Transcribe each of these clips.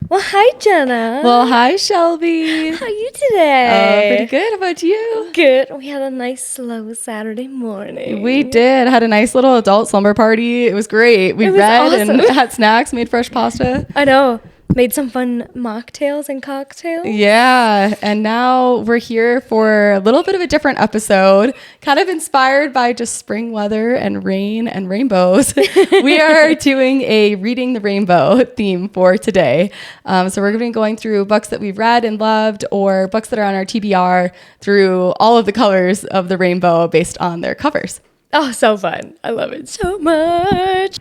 Well, hi, Jenna. Well, hi, Shelby. How are you today? Pretty good. How about you? Good. We had a nice, slow Saturday morning. We did. Had a nice little adult slumber party. It was great. We read awesome. And had snacks, made fresh pasta. I know. Made some fun mocktails and cocktails. Yeah. And now we're here for a little bit of a different episode, kind of inspired by just spring weather and rain and rainbows. We are doing a Reading the Rainbow theme for today. So we're going to be going through books that we've read and loved, or books that are on our TBR, through all of the colors of the rainbow based on their covers. Oh, so fun. I love it so much.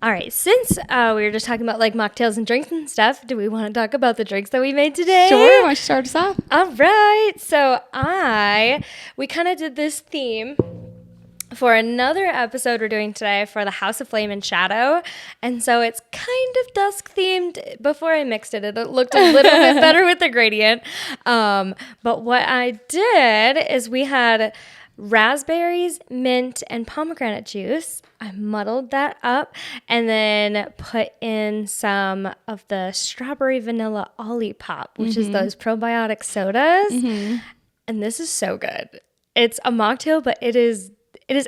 All right, since we were just talking about like mocktails and drinks and stuff, do we want to talk about the drinks that we made today? Sure, why don't you start us off? All right, so we kind of did this theme for another episode we're doing today for the House of Flame and Shadow. And so it's kind of dusk themed. Before I mixed it, it looked a little bit better with the gradient. But what I did is we had raspberries, mint, and pomegranate juice. I muddled that up and then put in some of the strawberry vanilla Olipop, which is those probiotic sodas. And this is so good. It's a mocktail, but it is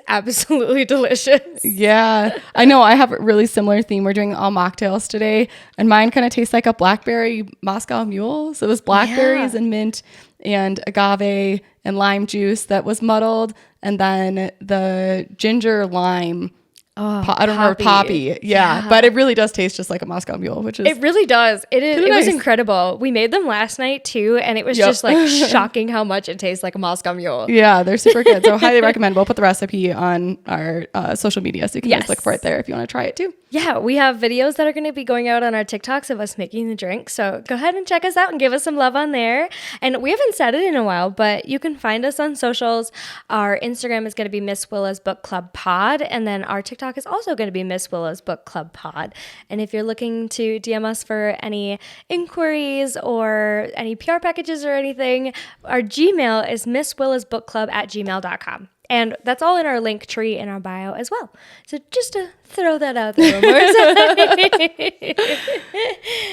absolutely delicious. Yeah, I know. I have a really similar theme. We're doing all mocktails today, and mine kind of tastes like a blackberry Moscow Mule. So it was blackberries and mint and agave and lime juice that was muddled, and then the ginger lime. I don't remember poppy. Yeah, but it really does taste just like a Moscow Mule, which is... It really does. It nice. was incredible. We made them last night too, and it was just like shocking how much it tastes like a Moscow Mule. Yeah, they're super good. So highly recommend. We'll put the recipe on our social media, so you can just look for it there if you want to try it too. Yeah, we have videos that are going to be going out on our TikToks of us making the drink. So go ahead and check us out and give us some love on there. And we haven't said it in a while, but you can find us on socials. Our Instagram is going to be MissWillasBookClubPod. And then our TikTok is also going to be MissWillasBookClubPod. And if you're looking to DM us for any inquiries or any PR packages or anything, our Gmail is MissWillasBookClub@gmail.com. And that's all in our link tree in our bio as well. So just to throw that out there one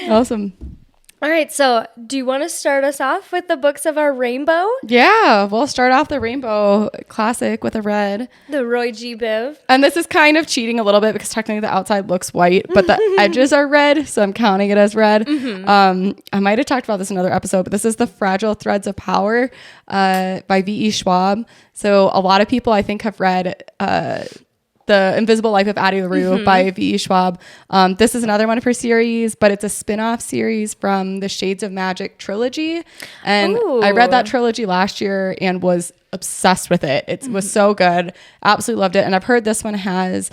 more. Awesome. All right. So do you want to start us off with the books of our rainbow? Yeah. We'll start off the rainbow classic with a red. The Roy G. Biv. And this is kind of cheating a little bit because technically the outside looks white, but the edges are red. So I'm counting it as red. I might have talked about this in another episode, but this is The Fragile Threads of Power by V.E. Schwab. So a lot of people I think have read The Invisible Life of Addie LaRue by V.E. Schwab. This is another one of her series, but it's a spin-off series from the Shades of Magic trilogy. And I read that trilogy last year and was obsessed with it. It was so good. Absolutely loved it. And I've heard this one has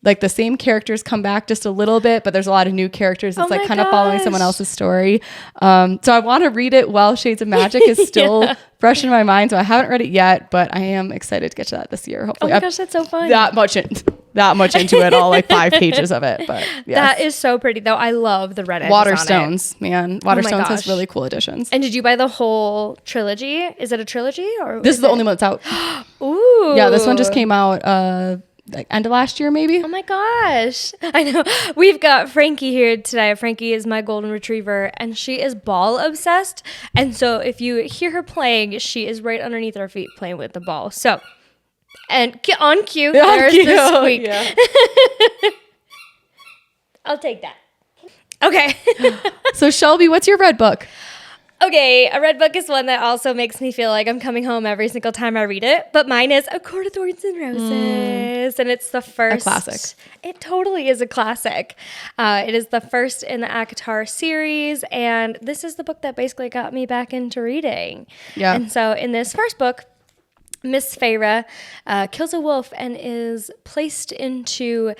like the same characters come back just a little bit, but there's a lot of new characters. It's like kind of following someone else's story. So I want to read it while Shades of Magic is still fresh in my mind. So I haven't read it yet, but I am excited to get to that this year. Hopefully. Oh my gosh, that's so fun. That much into it, all like 5 pages of it. But yes. That is so pretty though. I love the red edges Waterstones, man. Waterstones has really cool editions. And did you buy the whole trilogy? Is it a trilogy or this is the only one that's out? Ooh. Yeah, this one just came out like end of last year, maybe. Oh my gosh. I know. We've got Frankie here today. Frankie is my golden retriever and she is ball obsessed. And so if you hear her playing, she is right underneath our feet playing with the ball. So, and on cue, there's the squeak. Yeah. I'll take that. Okay. So Shelby, what's your red book? Okay, a red book is one that also makes me feel like I'm coming home every single time I read it. But mine is A Court of Thorns and Roses. And it's the first. A classic. It totally is a classic. It is the first in the ACOTAR series. And this is the book that basically got me back into reading. Yeah. And so in this first book, Miss Feyre kills a wolf and is placed into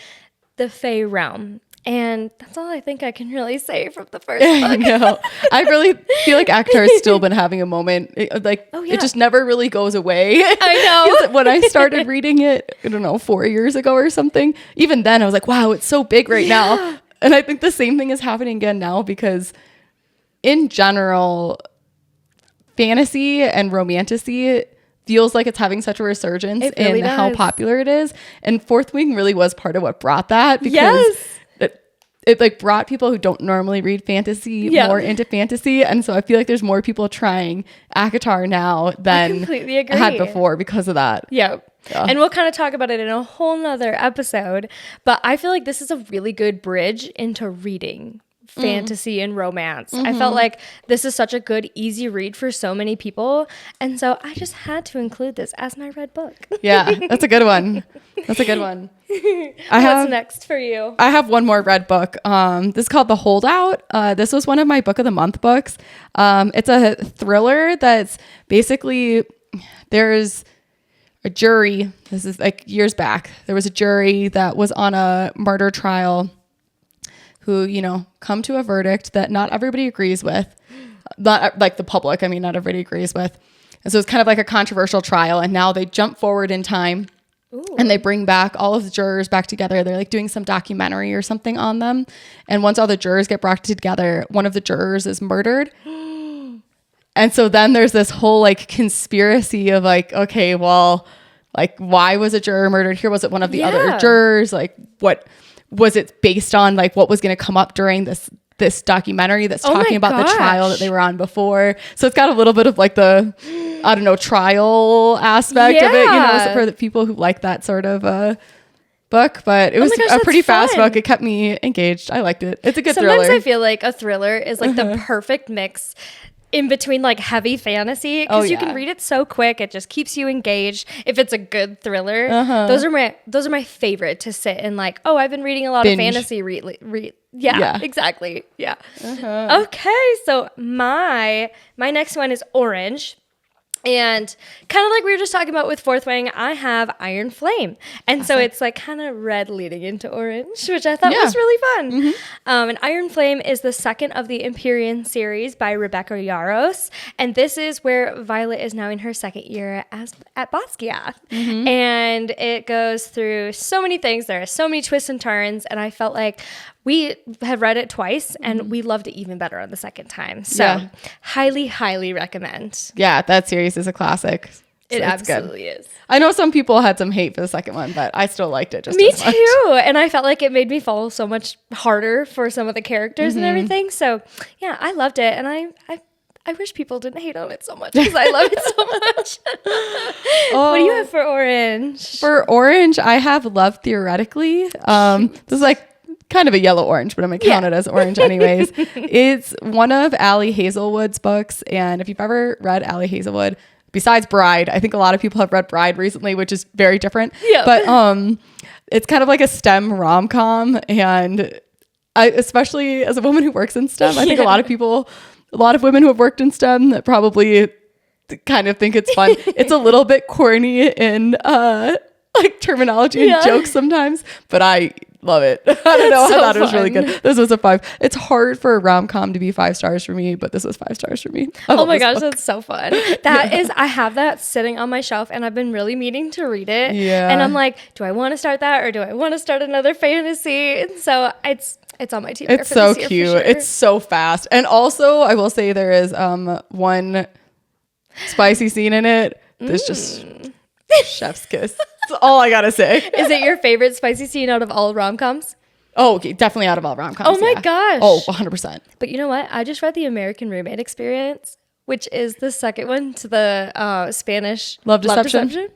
the Fey realm. And that's all I think I can really say from the first book. No, I really feel like ACOTAR has still been having a moment. It just never really goes away. I know. When I started reading it, I don't know, 4 years ago or something, even then I was like, wow, it's so big right now. And I think the same thing is happening again now because in general, fantasy and romantasy feels like it's having such a resurgence in how popular it is. And Fourth Wing really was part of what brought that because it like brought people who don't normally read fantasy more into fantasy. And so I feel like there's more people trying ACOTAR now than had before because of that. Yep. Yeah. And we'll kind of talk about it in a whole nother episode. But I feel like this is a really good bridge into reading fantasy and romance. I felt like this is such a good, easy read for so many people. And so I just had to include this as my red book. Yeah, that's a good one. That's a good one. What's next for you? I have one more red book. This is called The Holdout. This was one of my book of the month books. It's a thriller that's basically, there's a jury. This is like years back. There was a jury that was on a murder trial who, you know, come to a verdict that not everybody agrees with. Not like the public. I mean, not everybody agrees with. And so it's kind of like a controversial trial. And now they jump forward in time. Ooh. And they bring back all of the jurors back together. They're like doing some documentary or something on them. And once all the jurors get brought together, one of the jurors is murdered. And so then there's this whole like conspiracy of like, okay, well, like why was a juror murdered here? Was it one of the other jurors? Like what was it based on? Like what was going to come up during this documentary that's talking about the trial that they were on before? So it's got a little bit of like the, I don't know, trial aspect of it, you know, for the people who like that sort of book. But it was a pretty fast book. It kept me engaged. I liked it. It's a good thriller. Sometimes I feel like a thriller is like the perfect mix in between like heavy fantasy, because you can read it so quick. It just keeps you engaged. If it's a good thriller, those are my favorite to sit and like, oh, I've been reading a lot of fantasy. Yeah, exactly. Yeah. Okay, so my next one is Orange. And kind of like we were just talking about with Fourth Wing, I have Iron Flame. And so it's like kind of red leading into orange, which I thought was really fun. And Iron Flame is the second of the Empyrean series by Rebecca Yarros. And this is where Violet is now in her second year at Basquiat. And it goes through so many things. There are so many twists and turns. And I felt like we have read it twice and we loved it even better on the second time. So highly, highly recommend. Yeah, that series is a classic. It absolutely is. I know some people had some hate for the second one, but I still liked it just Me as much. too. And I felt like it made me fall so much harder for some of the characters and everything. So yeah, I loved it. And I wish people didn't hate on it so much because I love it so much. What do you have for Orange? For Orange, I have Love Theoretically. This is like kind of a yellow orange, but I'm going to count it as orange anyways. It's one of Allie Hazelwood's books. And if you've ever read Allie Hazelwood, besides Bride, I think a lot of people have read Bride recently, which is very different. But it's kind of like a STEM rom-com. And especially as a woman who works in STEM, I think a lot of women who have worked in STEM that probably kind of think it's fun. It's a little bit corny in like terminology and jokes sometimes, but I love it. I don't know. I thought it was really good. This was a 5. It's hard for a rom-com to be 5 stars for me, but this was 5 stars for me. Oh my gosh, that's so fun. I have that sitting on my shelf and I've been really meaning to read it. Yeah. And I'm like, do I want to start that or do I want to start another fantasy? And so it's on my TBR. It's so cute. Sure. It's so fast. And also I will say there is one spicy scene in it. There's just chef's kiss. That's all I gotta say. Is it your favorite spicy scene out of all rom-coms? Oh, okay, definitely out of all rom-coms. Oh my gosh. Oh, 100%. But you know what? I just read The American Roommate Experience, which is the second one to the Spanish Love Deception.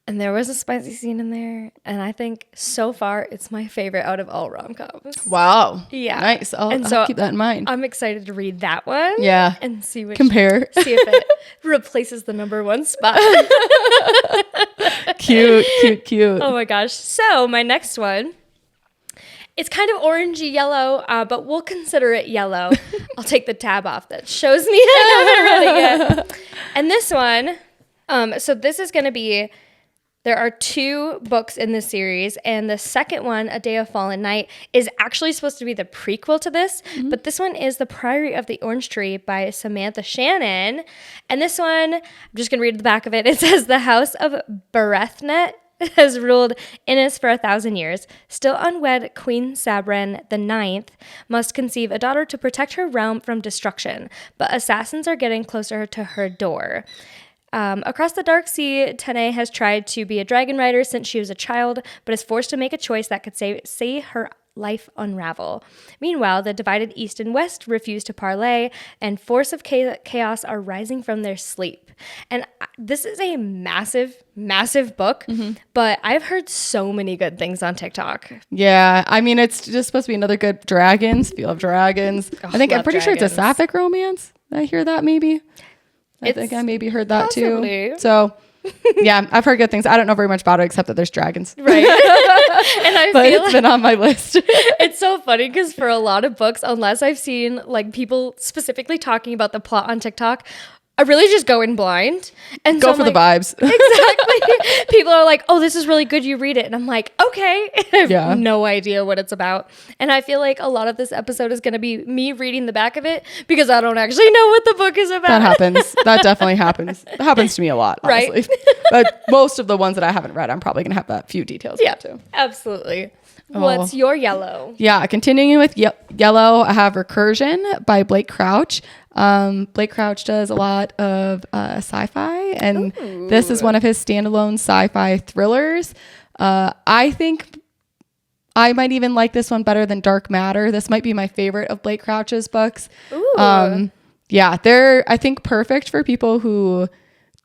And there was a spicy scene in there. And I think so far it's my favorite out of all rom-coms. Wow. Yeah. Nice. I'll keep that in mind. I'm excited to read that one. Yeah. And see if it replaces the number 1 spot. Cute. Oh my gosh. So my next one, it's kind of orangey yellow, but we'll consider it yellow. I'll take the tab off that shows me I haven't read it yet. And this one, so this is going to be, there are 2 books in this series, and the second one, A Day of Fallen Night, is actually supposed to be the prequel to this, but this one is The Priory of the Orange Tree by Samantha Shannon. And this one, I'm just going to read the back of it. It says, the House of Berethnet has ruled Innis for 1,000 years. Still unwed, Queen Sabran the Ninth must conceive a daughter to protect her realm from destruction, but assassins are getting closer to her door. Across the Dark Sea, Tene has tried to be a dragon rider since she was a child, but is forced to make a choice that could see her life unravel. Meanwhile, the divided East and West refuse to parley, and force of chaos are rising from their sleep. And this is a massive, massive book, but I've heard so many good things on TikTok. Yeah, I mean, it's just supposed to be another good dragons, Feel of Dragons. Oh, I'm pretty sure it's a sapphic romance. Did I hear that maybe? I think I maybe heard that possibly. too. So yeah, I've heard good things. I don't know very much about it except that there's dragons. Right. And but it's been on my list. It's so funny because for a lot of books, unless I've seen like people specifically talking about the plot on TikTok, I really just go in blind and go for the vibes. Exactly. People are like, oh, this is really good. You read it. And I'm like, okay. I have no idea what it's about. And I feel like a lot of this episode is going to be me reading the back of it because I don't actually know what the book is about. That happens. That definitely happens. It happens to me a lot, honestly. Right? But most of the ones that I haven't read, I'm probably going to have that few details. Yeah, too. Absolutely. What's your yellow? Yeah, continuing with yellow, I have Recursion by Blake Crouch. Blake Crouch does a lot of sci-fi, and this is one of his standalone sci-fi thrillers. I think I might even like this one better than Dark Matter. This might be my favorite of Blake Crouch's books. Yeah, they're, I think, perfect for people who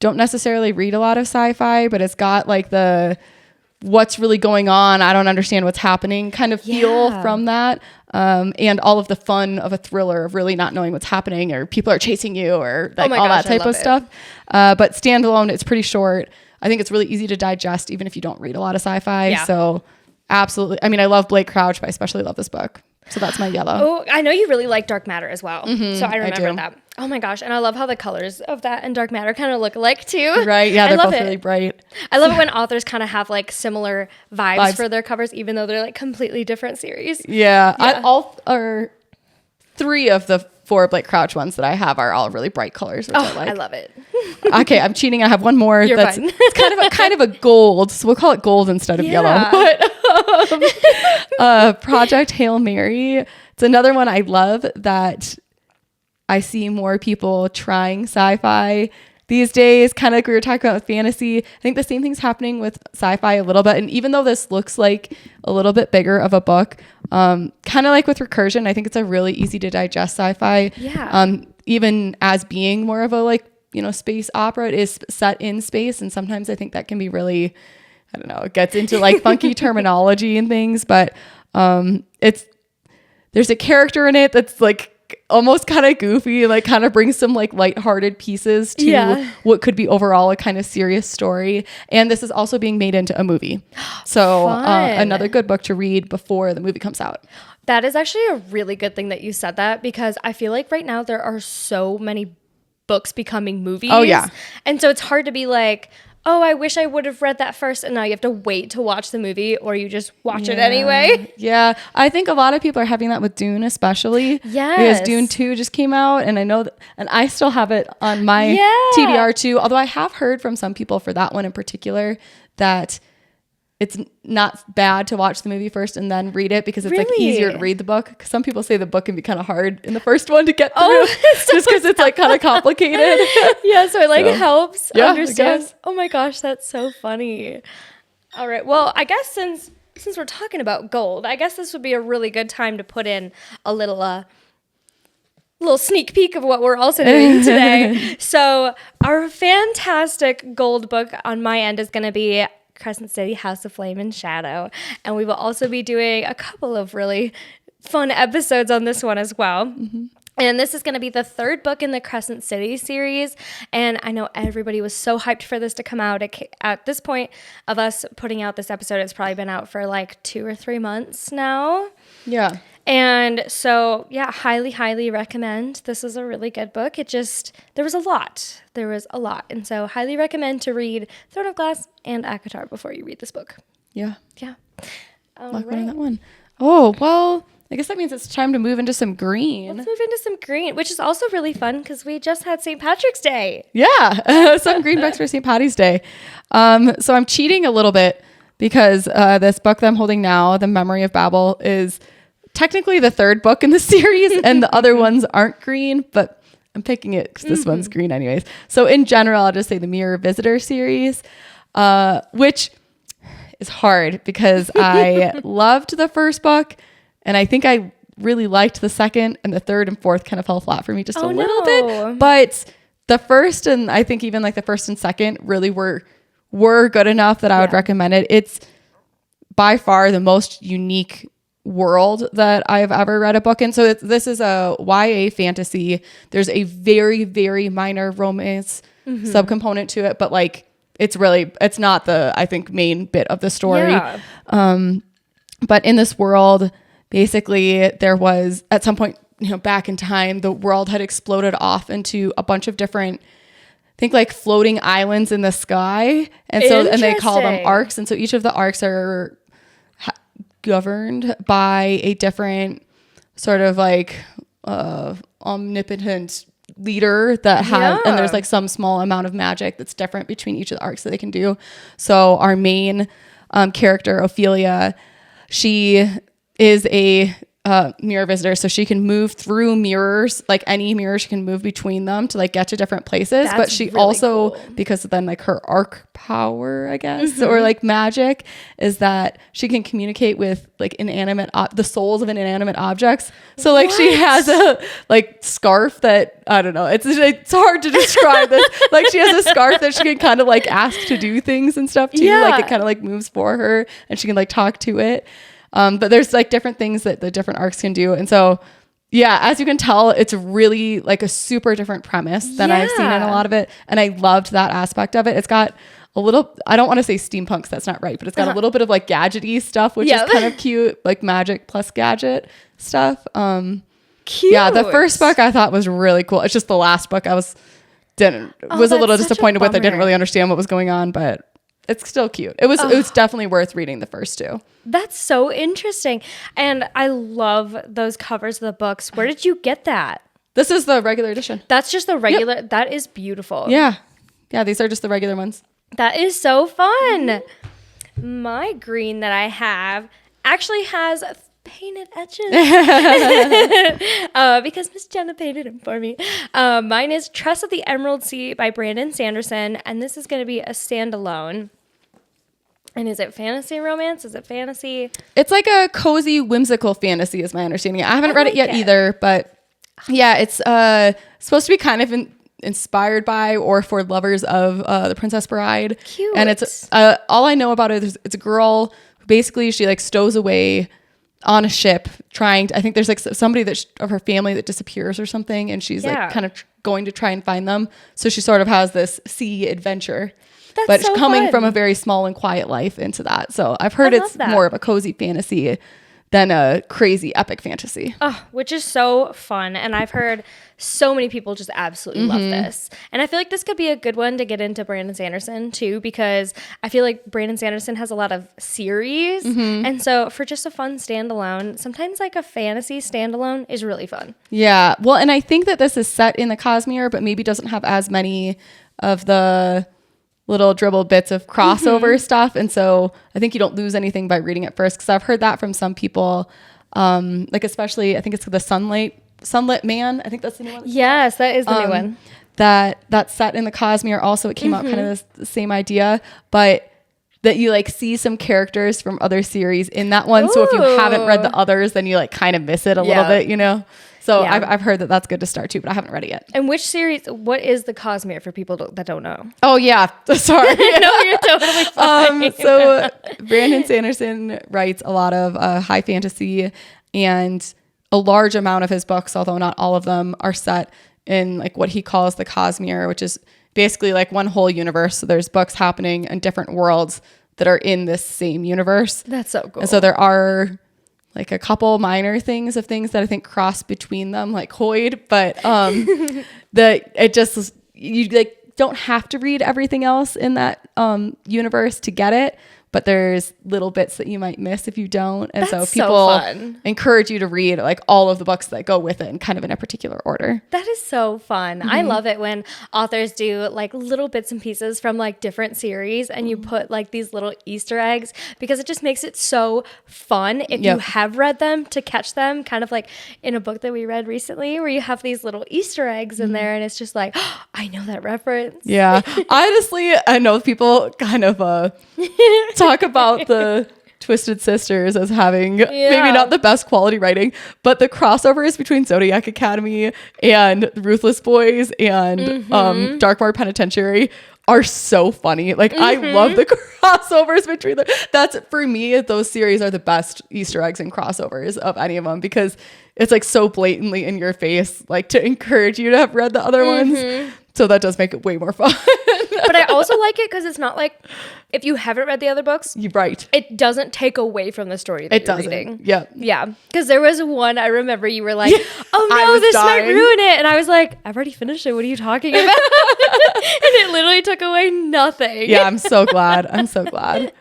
don't necessarily read a lot of sci-fi, but it's got like the what's really going on, I don't understand what's happening kind of feel from that. And all of the fun of a thriller of really not knowing what's happening or people are chasing you or like all that type of stuff. But standalone, it's pretty short. I think it's really easy to digest even if you don't read a lot of sci-fi. Yeah. So absolutely. I mean, I love Blake Crouch, but I especially love this book. So that's my yellow. Oh, I know you really like Dark Matter as well. So I remember that. Oh my gosh. And I love how the colors of that and Dark Matter kind of look alike too. Right. Yeah. They're both really bright. I love it when authors kind of have like similar vibes for their covers, even though they're like completely different series. Yeah. Three of the 4 Blake Crouch ones that I have are all really bright colors, which I like. I love it. Okay, I'm cheating. I have one more that's fine. It's kind of a gold, so we'll call it gold instead of yellow. But Project Hail Mary, it's another one I love that I see more people trying sci-fi these days, kind of like we were talking about with fantasy. I think the same thing's happening with sci-fi a little bit. And even though this looks like a little bit bigger of a book, kind of like with Recursion, I think it's a really easy to digest sci-fi. Yeah. Even as being more of a like, space opera, it is set in space. And sometimes I think that can be really, I don't know, it gets into like funky terminology and things, but there's a character in it that's like almost kind of goofy, like kind of brings some like lighthearted pieces to what could be overall a kind of serious story. And this is also being made into a movie. So another good book to read before the movie comes out. That is actually a really good thing that you said that, because I feel like right now there are so many books becoming movies. Oh yeah. And so it's hard to be like, oh, I wish I would have read that first, and now you have to wait to watch the movie, or you just watch it anyway. Yeah. I think a lot of people are having that with Dune especially. Yes. Because Dune 2 just came out, and I know and I still have it on my TBR too, although I have heard from some people for that one in particular that it's not bad to watch the movie first and then read it, because it's like easier to read the book. Because some people say the book can be kind of hard in the first one to get through, just because it's like kind of complicated. Yeah, so it helps understand. Oh my gosh, that's so funny. All right, well, I guess since we're talking about gold, I guess this would be a really good time to put in a little sneak peek of what we're also doing today. So our fantastic gold book on my end is going to be Crescent City, House of Flame and Shadow. And we will also be doing a couple of really fun episodes on this one as well. Mm-hmm. And this is going to be the 3rd book in the Crescent City series. And I know everybody was so hyped for this to come out. At this point of us putting out this episode, it's probably been out for like 2 or 3 months now. Yeah. And so, yeah, highly, highly recommend. This is a really good book. There was a lot. And so highly recommend to read Throne of Glass and ACOTAR before you read this book. Yeah. Yeah. Luck on that one. Oh, well, I guess that means it's time to move into some green. Let's move into some green, which is also really fun because we just had St. Patrick's Day. Yeah. Some green books for St. Patty's Day. So I'm cheating a little bit because this book that I'm holding now, The Memory of Babel, is technically the 3rd book in the series, and the other ones aren't green, but I'm picking it because this one's green anyways. So in general, I'll just say the Mirror Visitor series, which is hard because I loved the first book, And I think I really liked the second, and the third and fourth kind of fell flat for me just a little bit. But the first, and I think even like the first and second really were good enough that I would recommend it. It's by far the most unique world that I've ever read a book in. So this is a YA fantasy. There's a very, very minor romance subcomponent to it, but like it's not the, I think, main bit of the story. But in this world, basically there was at some point, back in time, the world had exploded off into a bunch of different, I think, like floating islands in the sky. And they call them arcs. And so each of the arcs are governed by a different sort of like omnipotent leader that has, and there's like some small amount of magic that's different between each of the arcs that they can do. So our main character, Ophelia, she is a mirror visitor, so she can move through mirrors, like any mirror she can move between them to like get to different places. But she really also cool. Because then like her arc power, I guess, or like magic, is that she can communicate with like the souls of inanimate objects. So like she has a like scarf that, I don't know, it's hard to describe this. Like she has a scarf that she can kind of like ask to do things and stuff too. Like it kind of like moves for her, and she can like talk to it. But there's like different things that the different arcs can do. And so, yeah, as you can tell, it's really like a super different premise than I've seen in a lot of it. And I loved that aspect of it. It's got a little, I don't want to say steampunk, that's not right, but it's got a little bit of like gadgety stuff, which is kind of cute, like magic plus gadget stuff. Cute. Yeah, the first book I thought was really cool. It's just the last book I was a little disappointed with. I didn't really understand what was going on, but it's still cute. It was definitely worth reading the first two. That's so interesting. And I love those covers of the books. Where did you get that? This is the regular edition. That's just the regular. Yep. That is beautiful. Yeah. Yeah, these are just the regular ones. That is so fun. My green that I have actually has painted edges because Miss Jenna painted them for me. Mine is Tress of the Emerald Sea by Brandon Sanderson, and this is going to be a standalone. And is it fantasy romance? Is it fantasy? It's like a cozy, whimsical fantasy is my understanding. I haven't read it yet either, but yeah, it's supposed to be kind of inspired by or for lovers of The Princess Bride. Cute. And it's all I know about it is it's a girl who basically she like stows away on a ship trying to, I think there's like somebody of her family that disappears or something, and she's like kind of going to try and find them. So she sort of has this sea adventure. But it's coming from a very small and quiet life into that. So I've heard it's more of a cozy fantasy than a crazy epic fantasy. Oh, which is so fun. And I've heard so many people just absolutely love this. And I feel like this could be a good one to get into Brandon Sanderson too, because I feel like Brandon Sanderson has a lot of series. And so for just a fun standalone, sometimes like a fantasy standalone is really fun. Yeah. Well, and I think that this is set in the Cosmere, but maybe doesn't have as many of the little dribble bits of crossover stuff. And so I think you don't lose anything by reading it first, because I've heard that from some people, like especially I think it's the Sunlit Man. I think that's the new one. Yes, that is the new one. That's set in the Cosmere. Also, it came out kind of the same idea, but that you like see some characters from other series in that one. Ooh. So if you haven't read the others, then you like kind of miss it a little bit, So I've heard that that's good to start too, but I haven't read it yet. And which series, what is the Cosmere for people that don't know? Oh yeah, sorry. No, you're totally fine. So Brandon Sanderson writes a lot of high fantasy, and a large amount of his books, although not all of them, are set in like what he calls the Cosmere, which is basically like one whole universe. So there's books happening in different worlds that are in this same universe. That's so cool. And so there are like a couple minor things that I think cross between them, like Hoyd, but you like don't have to read everything else in that universe to get it, but there's little bits that you might miss if you don't. And so people encourage you to read like all of the books that go with it and kind of in a particular order. That is so fun. I love it when authors do like little bits and pieces from like different series, and you put like these little Easter eggs, because it just makes it so fun if you have read them to catch them, kind of like in a book that we read recently where you have these little Easter eggs in there, and it's just like, oh, I know that reference. Yeah. Honestly, I know people kind of talk about the Twisted Sisters as having maybe not the best quality writing, but the crossovers between Zodiac Academy and The Ruthless Boys and Darkmoor Penitentiary are so funny. Like I love the crossovers between them. That's for me, those series are the best Easter eggs and crossovers of any of them because it's like so blatantly in your face, like to encourage you to have read the other ones. So that does make it way more fun. But I also like it because it's not like if you haven't read the other books, you're right. It doesn't take away from the story that you're reading. Yeah. Yeah. Because there was one I remember you were like, oh no, this might ruin it. And I was like, I've already finished it. What are you talking about? And it literally took away nothing. Yeah, I'm so glad. I'm so glad.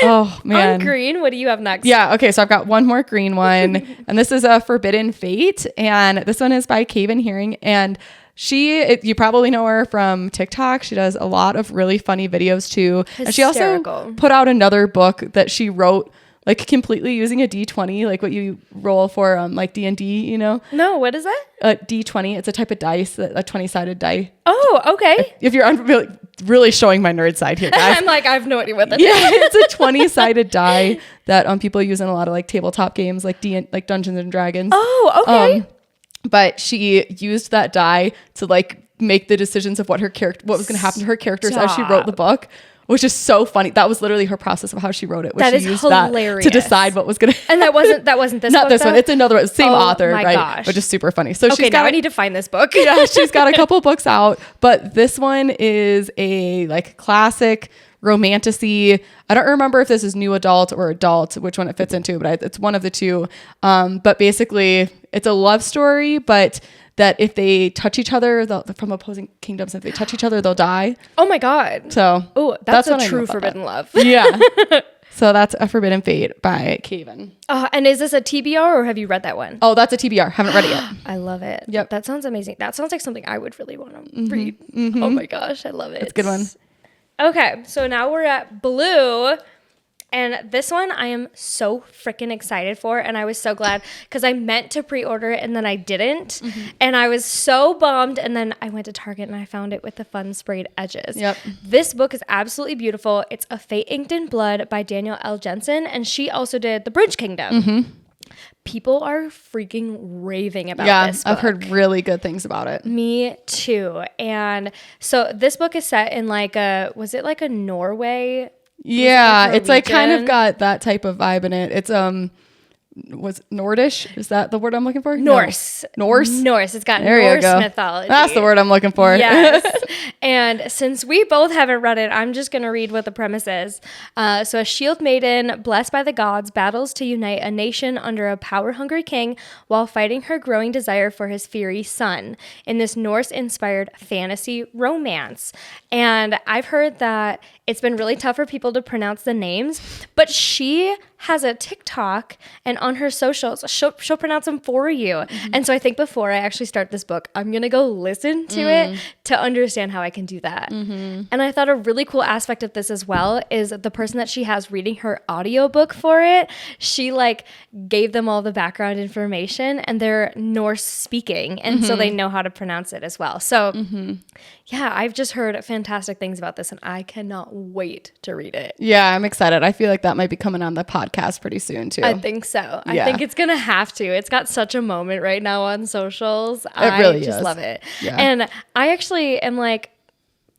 Oh, man. On green, what do you have next? Yeah, okay, so I've got one more green one. And this is a Forbidden Fate. And this one is by Kaven Hirning. And you probably know her from TikTok. She does a lot of really funny videos too. Hysterical. And she also put out another book that she wrote like completely using a D20, like what you roll for like D&D, you know? No, what is that? A D20. It's a type of dice, a 20-sided die. Oh, okay. If you're unfamiliar, really showing my nerd side here, guys. I'm like, I have no idea what that is. Yeah, it's a 20-sided die that people use in a lot of like tabletop games like Dungeons and Dragons. Oh, okay. But she used that die to like make the decisions of what was going to happen to her characters as she wrote the book, which is so funny. That was literally her process of how she wrote it. That is hilarious. To decide what was going to. And that wasn't this. Not book, this though? one. It's another one. Same author, my right? Gosh. But just super funny. So okay, now I need to find this book. Yeah, she's got a couple books out, but this one is a like classic romantasy. I don't remember if this is new adult or adult, which one it fits into, but it's one of the two. But basically, it's a love story, but that if they touch each other, from opposing kingdoms, if they touch each other, they'll die. Oh my God. So that's a true forbidden love. Yeah. So that's A Forbidden Fate by Kaven. And is this a TBR or have you read that one? Oh, that's a TBR. Haven't read it yet. I love it. Yep. That sounds amazing. That sounds like something I would really want to read. Oh my gosh, I love it. It's a good one. Okay, so now we're at blue. And this one I am so freaking excited for. And I was so glad because I meant to pre-order it and then I didn't. And I was so bummed. And then I went to Target and I found it with the fun sprayed edges. Yep. This book is absolutely beautiful. It's A Fate Inked in Blood by Danielle L. Jensen. And she also did The Bridge Kingdom. People are freaking raving about this book. I've heard really good things about it. Me too. And so this book is set in was it like a Norway? Yeah, it's like kind of got that type of vibe in it. It's was Nordish? Is that the word I'm looking for? Norse. No. Norse? Norse. It's got there Norse mythology. That's the word I'm looking for. Yes. And since we both haven't read it, I'm just going to read what the premise is. So a shield maiden, blessed by the gods, battles to unite a nation under a power-hungry king while fighting her growing desire for his fiery son in this Norse-inspired fantasy romance. And I've heard that it's been really tough for people to pronounce the names, but she has a TikTok and on her socials, she'll pronounce them for you. And so I think before I actually start this book, I'm going to go listen to it to understand how I can do that. And I thought a really cool aspect of this as well is the person that she has reading her audiobook for it. She gave them all the background information and they're Norse speaking. And so they know how to pronounce it as well. So yeah, I've just heard fantastic things about this and I cannot wait to read it. Yeah, I'm excited. I feel like that might be coming on the podcast pretty soon too. I think so. I think it's going to have to. It's got such a moment right now on socials. It really I just is. love it. Yeah. And I actually am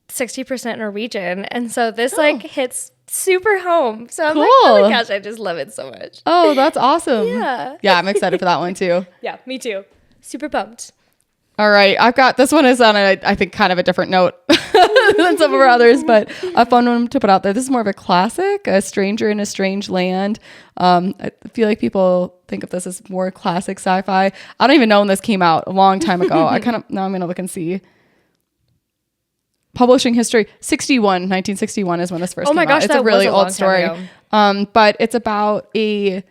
60% Norwegian. And so this hits super home. So I'm oh my gosh, I just love it so much. Oh, that's awesome. Yeah. Yeah, I'm excited for that one too. Yeah, me too. Super pumped. All right, I've got this one is on I think kind of a different note than some of our others, but a fun one to put out there. This is more of a classic, A Stranger in a Strange Land. I feel like people think of this as more classic sci-fi. I don't even know when this came out, a long time ago. Now I'm gonna look and see. Publishing history, 1961 is when this first came out. Oh my gosh, it's a really old story. But it's about a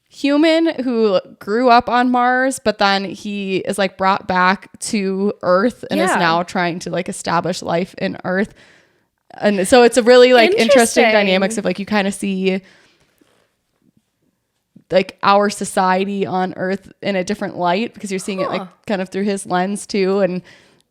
human who grew up on Mars, but then he is brought back to Earth and is now trying to establish life in Earth. And so it's a really interesting dynamics of you kind of see our society on Earth in a different light because you're seeing it kind of through his lens too. And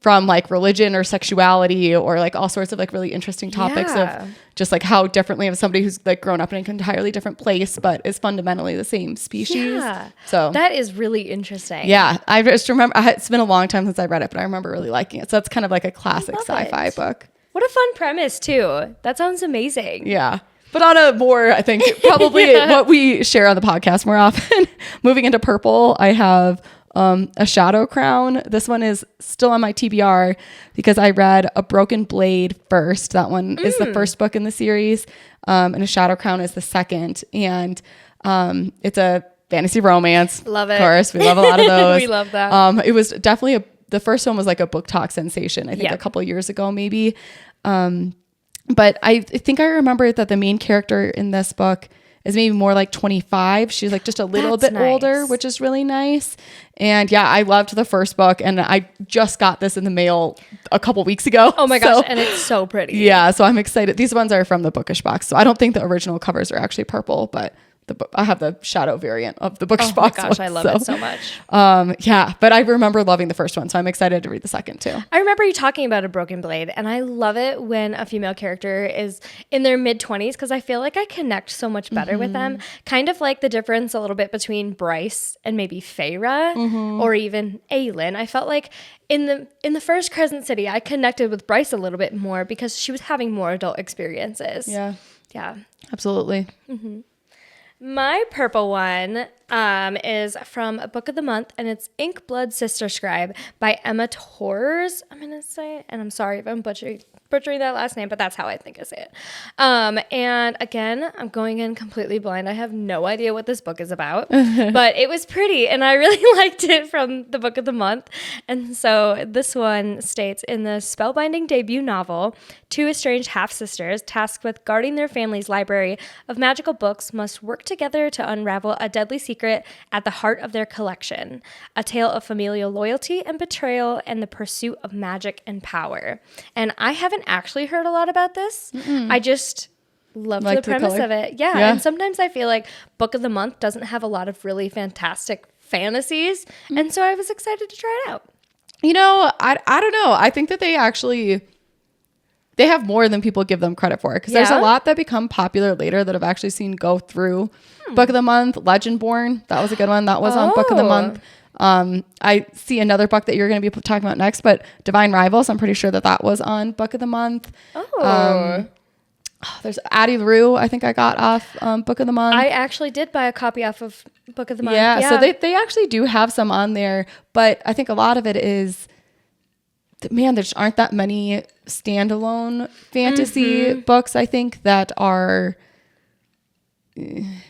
from like religion or sexuality or like all sorts of like really interesting topics of just like how differently of somebody who's like grown up in an entirely different place, but is fundamentally the same species. Yeah. So that is really interesting. Yeah. I just remember, it's been a long time since I read it, but I remember really liking it. So that's kind of like a classic sci-fi book. What a fun premise too. That sounds amazing. Yeah. But on a more, I think probably what we share on the podcast more often, moving into purple, I have a Shadow Crown. This one is still on my TBR because I read A Broken Blade first. That one is the first book in the series. And A Shadow Crown is the second. And it's a fantasy romance. Love it. Of course, we love a lot of those. We love that. It was definitely the first one was like a book talk sensation, I think a couple of years ago, maybe. But I think I remember that the main character in this book is maybe more like 25. She's like just a little bit older, which is really nice. And yeah, I loved the first book, and I just got this in the mail a couple weeks ago. Oh my gosh, and it's so pretty. Yeah, so I'm excited. These ones are from the Bookish box, so I don't think the original covers are actually purple, but I have the shadow variant of the Bookish box. Oh my gosh, I love it so much. Yeah, but I remember loving the first one, so I'm excited to read the second too. I remember you talking about A Broken Blade, and I love it when a female character is in their mid-20s because I feel like I connect so much better with them. Kind of like the difference a little bit between Bryce and maybe Feyre or even Aelin. I felt like in the first Crescent City, I connected with Bryce a little bit more because she was having more adult experiences. Yeah. Yeah. Absolutely. My purple one is from a book of the month, and it's Ink Blood Sister Scribe by Emma Torres. I'm going to say, and I'm sorry if I'm butchering that last name, but that's how I think I say it. And again, I'm going in completely blind. I have no idea what this book is about, but it was pretty, and I really liked it from the book of the month. And so this one states, in the spellbinding debut novel, two estranged half-sisters tasked with guarding their family's library of magical books must work together to unravel a deadly secret at the heart of their collection, a tale of familial loyalty and betrayal and the pursuit of magic and power. And I haven't actually heard a lot about this. I just love the premise of it. Yeah. And sometimes I feel like Book of the Month doesn't have a lot of really fantastic fantasies. And so I was excited to try it out. You know, I don't know. I think that they have more than people give them credit for, because there's a lot that become popular later that I've actually seen go through Book of the Month. Legendborn, that was a good one. That was on Book of the Month. I see another book that you're going to be talking about next, but Divine Rivals, I'm pretty sure that was on Book of the Month. There's Addie LaRue, I think I got off Book of the Month. I actually did buy a copy off of Book of the Month. Yeah, so they actually do have some on there, but I think a lot of it is, man, there just aren't that many standalone fantasy books, I think, that are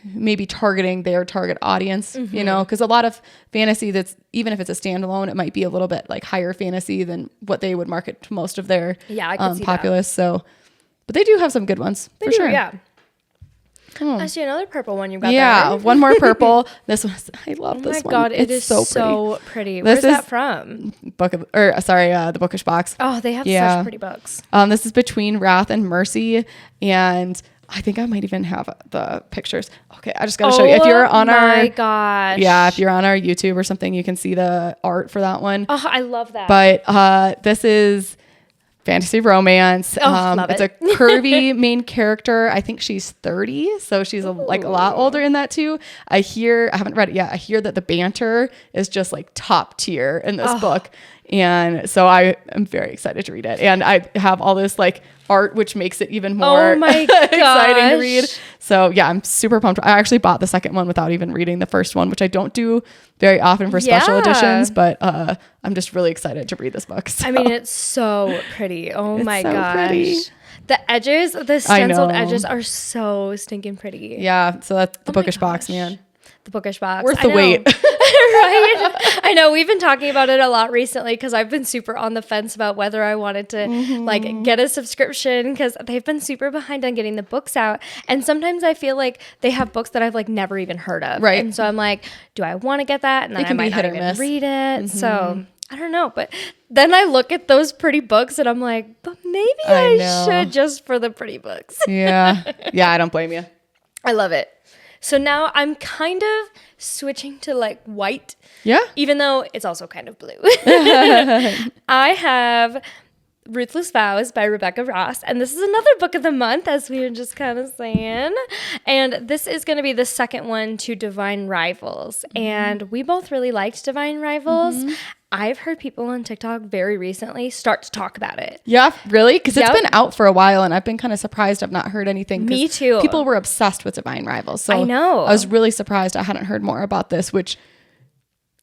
maybe targeting their target audience, you know, because a lot of fantasy that's, even if it's a standalone, it might be a little bit like higher fantasy than what they would market to most of their populace. So, but they do have some good ones for sure. Yeah. I see another purple one you got there. Yeah, one more purple. This one, I love this one. Oh my God, it is so pretty. Where's that from? The Bookish box. Oh, they have such pretty books. This is Between Wrath and Mercy, and I think I might even have the pictures. Okay, I just gotta show you. If you're on if you're on our YouTube or something, you can see the art for that one. Oh, I love that. But this is fantasy romance. Love it's it. a curvy main character. I think she's 30, so she's a lot older in that too. I haven't read it yet. I hear that the banter is just like top tier in this book. And so I am very excited to read it. And I have all this like art, which makes it even more exciting to read. So yeah, I'm super pumped. I actually bought the second one without even reading the first one, which I don't do very often for special editions, but I'm just really excited to read this book. So. I mean, it's so pretty. Oh my gosh. Pretty. The edges, the stenciled edges are so stinking pretty. Yeah, so that's the Bookish box, man. The Bookish box. Worth the wait. Right? I know. We've been talking about it a lot recently because I've been super on the fence about whether I wanted to like get a subscription, because they've been super behind on getting the books out. And sometimes I feel like they have books that I've like never even heard of. Right. And so I'm like, do I want to get that? And then I might not even read it. So I don't know. But then I look at those pretty books and I'm like, but maybe I should, just for the pretty books. Yeah. Yeah, I don't blame you. I love it. So now I'm kind of switching to like white. Yeah. Even though it's also kind of blue. I have Ruthless Vows by Rebecca Ross. And this is another book of the month, as we were just kind of saying. And this is going to be the second one to Divine Rivals. And we both really liked Divine Rivals. I've heard people on TikTok very recently start to talk about it. Yeah, really? Because it's been out for a while, and I've been kind of surprised I've not heard anything. Me too. People were obsessed with Divine Rivals. So I know. I was really surprised I hadn't heard more about this, which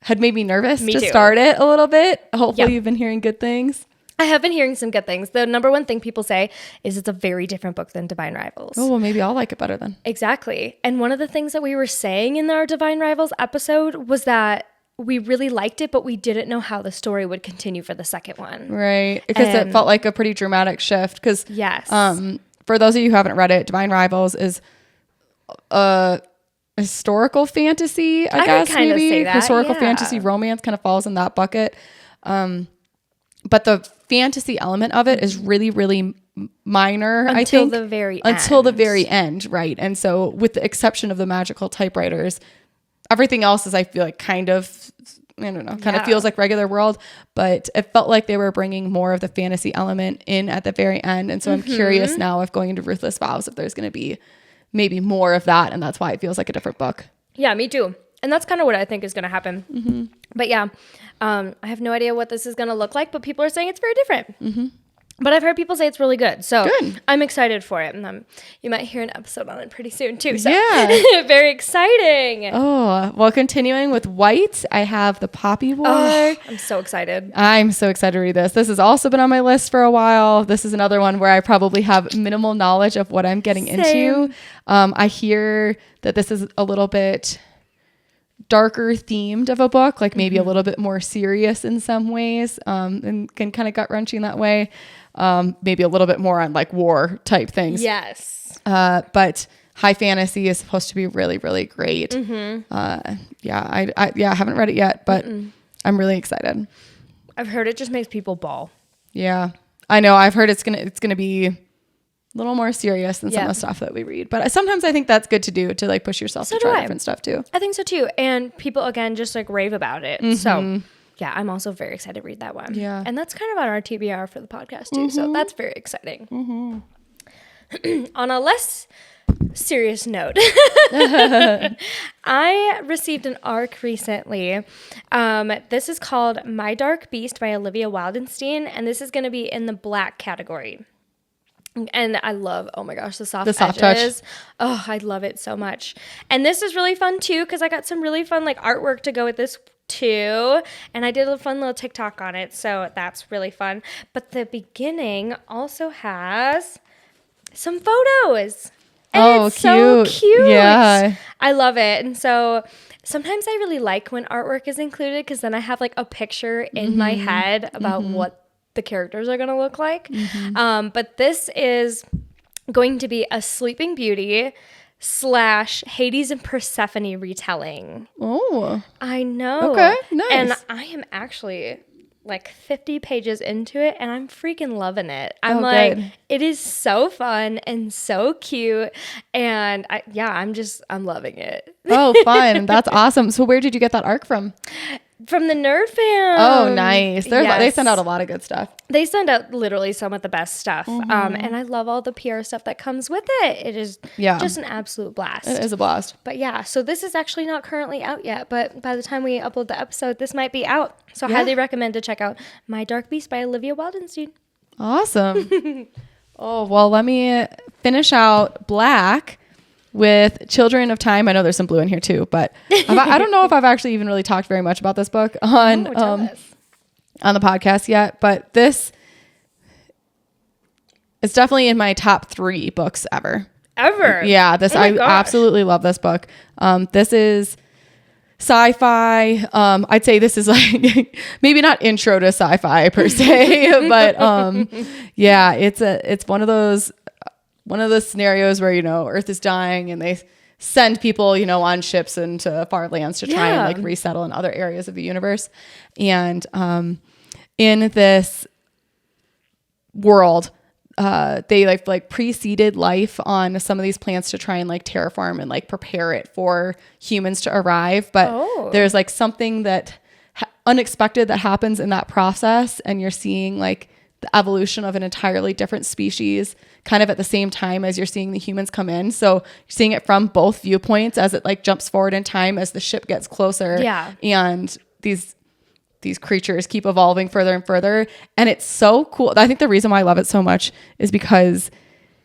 had made me nervous to too. start it a little bit. Hopefully you've been hearing good things. I have been hearing some good things. The number one thing people say is it's a very different book than Divine Rivals. Oh, well, maybe I'll like it better then. Exactly. And one of the things that we were saying in our Divine Rivals episode was that we really liked it, but we didn't know how the story would continue for the second one. Right. Because it felt like a pretty dramatic shift. Because yes. For those of you who haven't read it, Divine Rivals is a historical fantasy, I guess, maybe. Say that. Historical fantasy romance kind of falls in that bucket. But the fantasy element of it is really, really minor, I think. Until the very end. Until the very end, right. And so with the exception of the magical typewriters, everything else is, I feel like, kind of, I don't know, kind of feels like regular world. But it felt like they were bringing more of the fantasy element in at the very end. And so I'm curious now if going into Ruthless Vows, if there's going to be maybe more of that. And that's why it feels like a different book. Yeah, me too. And that's kind of what I think is going to happen. But yeah, I have no idea what this is going to look like, but people are saying it's very different. But I've heard people say it's really good. So I'm excited for it. And you might hear an episode on it pretty soon too. So very exciting. Oh, well, continuing with white, I have The Poppy War. Oh, I'm so excited. I'm so excited to read this. This has also been on my list for a while. This is another one where I probably have minimal knowledge of what I'm getting into. I hear that this is a little bit darker themed of a book, like maybe a little bit more serious in some ways, and can kind of gut wrenching that way. Maybe a little bit more on like war type things. Yes. But high fantasy is supposed to be really, really great. I haven't read it yet, but I'm really excited. I've heard it just makes people bawl. Yeah, I know. I've heard it's gonna be a little more serious than some of the stuff that we read. But sometimes I think that's good to do, to like push yourself to try different stuff too. I think so too. And people, again, just like rave about it. So yeah, I'm also very excited to read that one. Yeah. And that's kind of on our TBR for the podcast too. So that's very exciting. On a less serious note, I received an ARC recently. This is called My Dark Beast by Olivia Wildenstein. And this is going to be in the Black category. And I love, oh my gosh, the soft edges. Touch. Oh, I love it so much. And this is really fun too, because I got some really fun like artwork to go with this too. And I did a fun little TikTok on it. So that's really fun. But the beginning also has some photos. And it's so cute. Yeah. I love it. And so sometimes I really like when artwork is included, because then I have like a picture in my head about what the characters are going to look like. But this is going to be a Sleeping Beauty / Hades and Persephone retelling. Oh, I know. Okay, nice. And I am actually like 50 pages into it, and I'm freaking loving it. I'm it is so fun and so cute, and I'm loving it. Oh, fun. That's awesome. So where did you get that arc from? From the Nerd Fam. Oh, nice. They send out a lot of good stuff. They send out literally some of the best stuff. And I love all the PR stuff that comes with it. It is just an absolute blast. It is a blast. But yeah, so this is actually not currently out yet, but by the time we upload the episode, this might be out. So I highly recommend to check out My Dark Beast by Olivia Wildenstein. Awesome. Oh, well, let me finish out Black with Children of Time. I know there's some blue in here too, but I don't know if I've actually even really talked very much about this book on the podcast yet, but this is definitely in my top 3 books ever. Yeah, I absolutely love this book. This is sci-fi. I'd say this is like maybe not intro to sci-fi per se, but it's one of those scenarios where, Earth is dying and they send people, on ships into far lands to try and like resettle in other areas of the universe. And in this world, they like preceded life on some of these plants to try and like terraform and like prepare it for humans to arrive. But there's like something that unexpected that happens in that process, and you're seeing like the evolution of an entirely different species kind of at the same time as you're seeing the humans come in. So you're seeing it from both viewpoints as it like jumps forward in time as the ship gets closer. Yeah. And these creatures keep evolving further and further. And it's so cool. I think the reason why I love it so much is because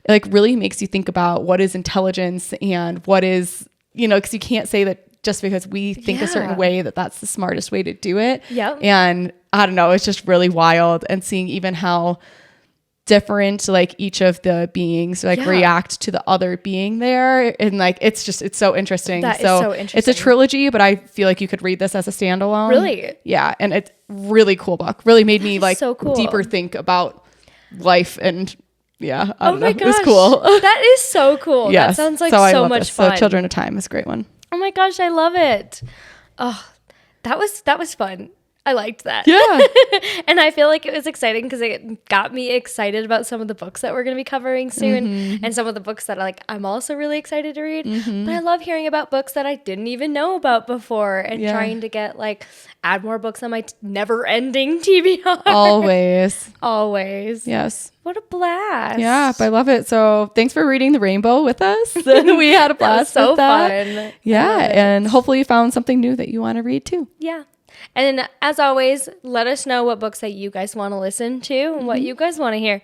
it like really makes you think about what is intelligence and what is, because you can't say that just because we think a certain way that that's the smartest way to do it. Yeah. And I don't know, it's just really wild. And seeing even how different like each of the beings like react to the other being there, and like it's so interesting. That is so interesting. It's a trilogy, but I feel like you could read this as a standalone. Really? Yeah. And it's really cool book. Really made me like so cool. deeper think about life. And I don't know. Gosh. It was cool. That is so cool. Yes. That sounds like so much fun. So Children of Time is a great one. Oh my gosh, I love it. Oh, that was fun. I liked that. Yeah. And I feel like it was exciting because it got me excited about some of the books that we're going to be covering soon, and some of the books that I'm also really excited to read. But I love hearing about books that I didn't even know about before, and trying to get add more books on my never-ending TBR. Always. Yes. What a blast. Yeah, I love it. So thanks for reading The Rainbow with us. We had a blast. That was with that. fun. Yeah, and hopefully you found something new that you want to read too. Yeah. And as always, let us know what books that you guys want to listen to and what you guys want to hear.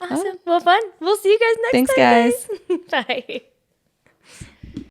Awesome. Well, fun. We'll see you guys next time. Thanks, guys. Bye.